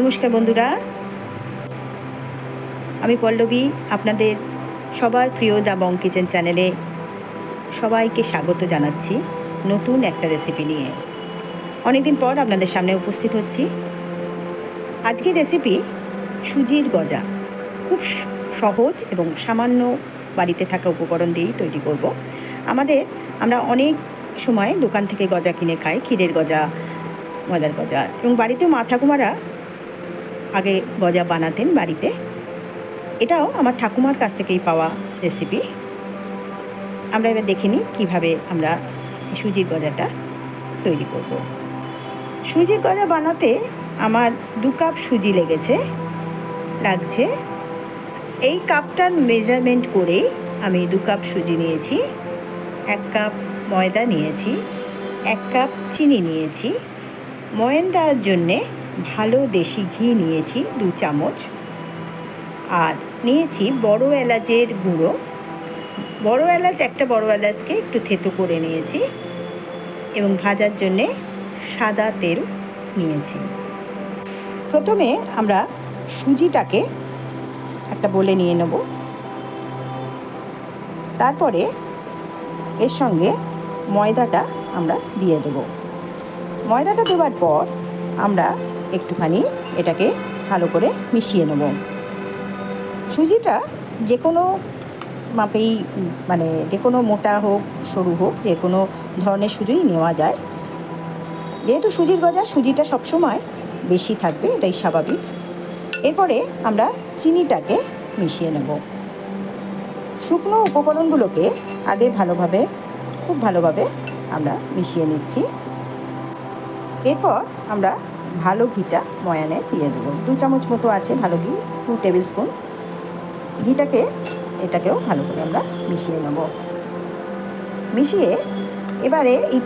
নমস্কার বন্ধুরা, আমি পল্লবী আপনাদের সবার প্রিয় দ্য বং কিচেন চ্যানেলে সবাইকে স্বাগত জানাচ্ছি নতুন একটা রেসিপি নিয়ে। অনেকদিন পর আপনাদের সামনে উপস্থিত হচ্ছি। আজকের রেসিপি সুজির গজা। খুব সহজ এবং সামান্য বাড়িতে থাকা উপকরণ দিয়েই তৈরি করব। আমরা অনেক সময় দোকান থেকে গজা কিনে খাই, ক্ষীরের গজা, ময়দার গজা, এবং বাড়িতেও মা ঠাকুমারা আগে গজা বানাতেন বাড়িতে। এটাও আমার ঠাকুমার কাছ থেকেই পাওয়া রেসিপি। আমরা এবার দেখে নিই কীভাবে আমরা সুজির গজাটা তৈরি করব। সুজির গজা বানাতে আমার 2 কাপ সুজি লাগছে। এই কাপটার মেজারমেন্ট করে আমি 2 কাপ সুজি নিয়েছি, 1 কাপ ময়দা নিয়েছি, 1 কাপ চিনি নিয়েছি, ময়ান দেওয়ার জন্যে ভালো দেশি ঘি নিয়েছি 2 চামচ, আর নিয়েছি বড় এলাচের গুঁড়ো। একটা বড় এলাচকে একটু থেতো করে নিয়েছি, এবং ভাজার জন্যে সাদা তেল নিয়েছি। প্রথমে আমরা সুজিটাকে একটা বলে নিয়ে নেব। তারপরে এর সঙ্গে ময়দাটা আমরা দিয়ে দেব। ময়দাটা দেওয়ার পর আমরা একটুখানি এটাকে ভালো করে মিশিয়ে নেব। সুজিটা যে কোনো মাপেই, মানে যে কোনো মোটা হোক সরু হোক, যে কোনো ধরনের সুজিই নেওয়া যায়। যেহেতু সুজির গজা, সুজিটা সবসময় বেশি থাকবে, এটাই স্বাভাবিক। এরপরে আমরা চিনিটাকে মিশিয়ে নেব। শুকনো উপকরণগুলোকে আগে খুব ভালোভাবে আমরা মিশিয়ে নিচ্ছি। এরপর আমরা ভালো ঘিটা ময়ানে দিয়ে দেবো। 2 চামচ মতো আছে ভালো ঘি, 2 টেবিল স্পুন এটাকেও ভালো করে আমরা মিশিয়ে নেব। মিশিয়ে এবারে এই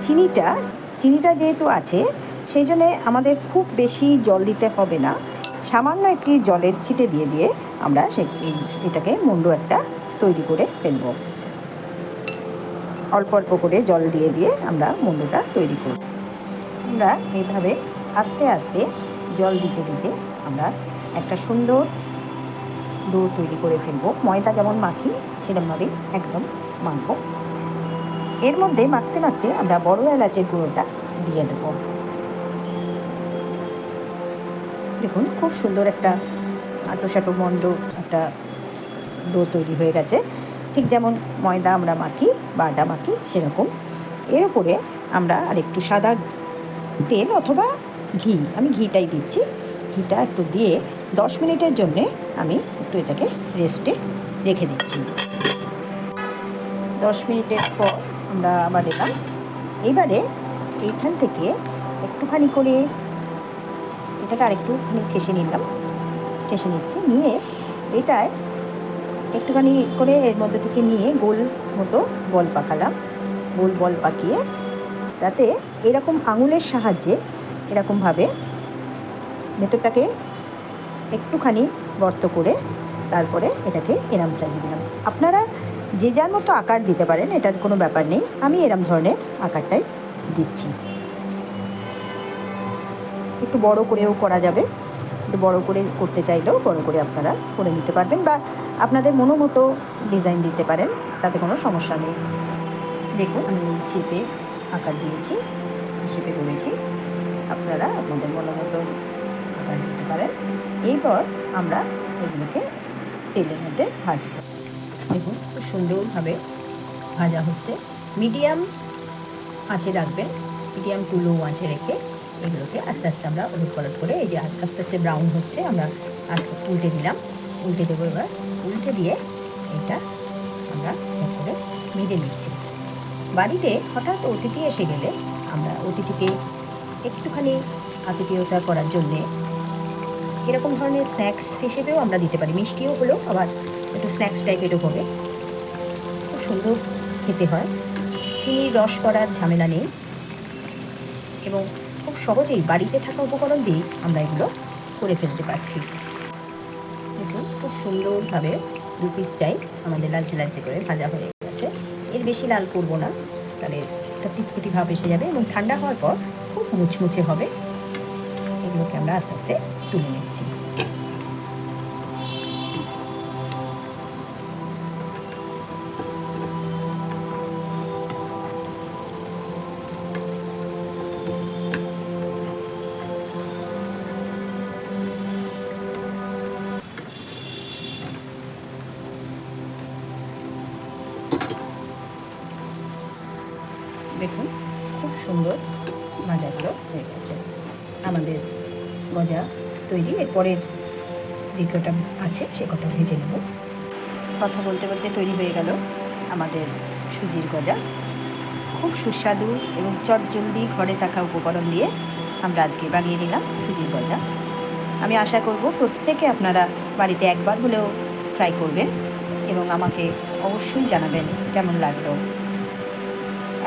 চিনিটা যেহেতু আছে, সেই জন্যে আমাদের খুব বেশি জল দিতে হবে না। সামান্য একটি জলের ছিটে দিয়ে আমরা এটাকে মুন্ডু একটা তৈরি করে ফেলব। অল্প অল্প করে জল দিয়ে আমরা মুন্ডুটা তৈরি করব। আমরা এইভাবে আস্তে আস্তে জল দিতে আমরা একটা সুন্দর ডো তৈরি করে ফেলব। ময়দা যেমন মাখি সেরকমভাবেই একদম মাখবো। এর মধ্যে মাখতে আমরা বড় এলাচের গুঁড়োটা দিয়ে দেব। দেখুন, খুব সুন্দর একটা আঁটো মন্ড একটা ডো তৈরি হয়ে গেছে, ঠিক যেমন ময়দা আমরা মাখি বা আটা মাখি সেরকম। এর উপরে আমরা আর একটু সাদা তেল অথবা ঘি, আমি ঘিটাই দিচ্ছি, ঘিটা একটু দিয়ে 10 মিনিটের জন্যে আমি একটু এটাকে রেস্টে রেখে দিচ্ছি। 10 মিনিটের পর আমরা আবার এলাম। এবারে এইখান থেকে একটুখানি করে এটাকে আরেকটুখানি ঠেসে নিচ্ছি। নিয়ে এটায় একটুখানি করে এর মধ্যে থেকে নিয়ে গোল মতো বল পাকালাম। গোল বল পাকিয়ে যাতে এরকম আঙুলের সাহায্যে এরকমভাবে ভেতরটাকে একটুখানি গর্ত করে তারপরে এটাকে এরম সাইজে দিলাম। আপনারা যে যার মতো আকার দিতে পারেন, এটার কোনো ব্যাপার নেই। আমি এরম ধরনের আকারটাই দিচ্ছি। একটু বড় করেও করা যাবে, একটু বড় করে করতে চাইলেও বড় করে আপনারা করে নিতে পারবেন, বা আপনাদের মতো ডিজাইন দিতে পারেন, তাতে কোনো সমস্যা নেই। দেখুন, আমি এই শেপে আকার দিয়েছি, শেপে করেছি। আপনারা আপনাদের মতো আকার দিতে পারেন। এরপর আমরা এগুলোকে তেলের মধ্যে ভাজব। দেখুন, খুব সুন্দরভাবে ভাজা হচ্ছে। মিডিয়াম আঁচে রাখবেন, মিডিয়াম টু লো আঁচে রেখে এগুলোকে আস্তে আস্তে আমরা উলট পালট করে, এই যে আস্তে আস্তে ব্রাউন হচ্ছে, আমরা আস্তে উল্টে দেবো। এবার উল্টে দিয়ে এটা আমরা করে ভেজে নিচ্ছি। বাড়িতে হঠাৎ অতিথি এসে গেলে আমরা অতিথিকে একটুখানি আতিথেয়তা করার জন্যে এরকম ধরনের স্ন্যাক্স হিসেবেও আমরা দিতে পারি। মিষ্টিও হলো, আবার একটু স্ন্যাক্স টাইপেরও হবে। খুব সুন্দর খেতে হয়, চিনির রস করার ঝামেলা নেই, এবং খুব সহজেই বাড়িতে থাকা উপকরণ দিয়েই আমরা এগুলো করে ফেলতে পারছি। দেখুন, খুব সুন্দরভাবে 2 পিঠটাই আমাদের লালচে করে ভাজা হয়ে গেছে। এর বেশি লাল করবো না, তাহলে একটা পিটপিটি ভাব এসে যাবে, এবং ঠান্ডা হওয়ার পর খুব মুচমুচে হবে। এগুলোকে আমরা আস্তে আস্তে তুলে নিচ্ছি। দেখুন খুব সুন্দর ভাজাগুলো হয়ে গেছে। আমাদের গজা তৈরি। এরপরের যে কটা আছে সে কটা ভেজে নেব। কথা বলতে বলতে তৈরি হয়ে গেল আমাদের সুজির গজা। খুব সুস্বাদু এবং চটজলদি ঘরে থাকা উপকরণ দিয়ে আমরা আজকে বানিয়ে নিলাম সুজির গজা। আমি আশা করব প্রত্যেকে আপনারা বাড়িতে একবার হলেও ট্রাই করবেন এবং আমাকে অবশ্যই জানাবেন কেমন লাগলো।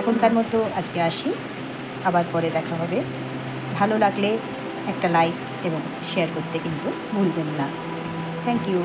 এখনকার মতো আজকে আসি, আবার পরে দেখা হবে। ভালো লাগলে একটা লাইক এবং শেয়ার করতে কিন্তু ভুলবেন না। Thank you.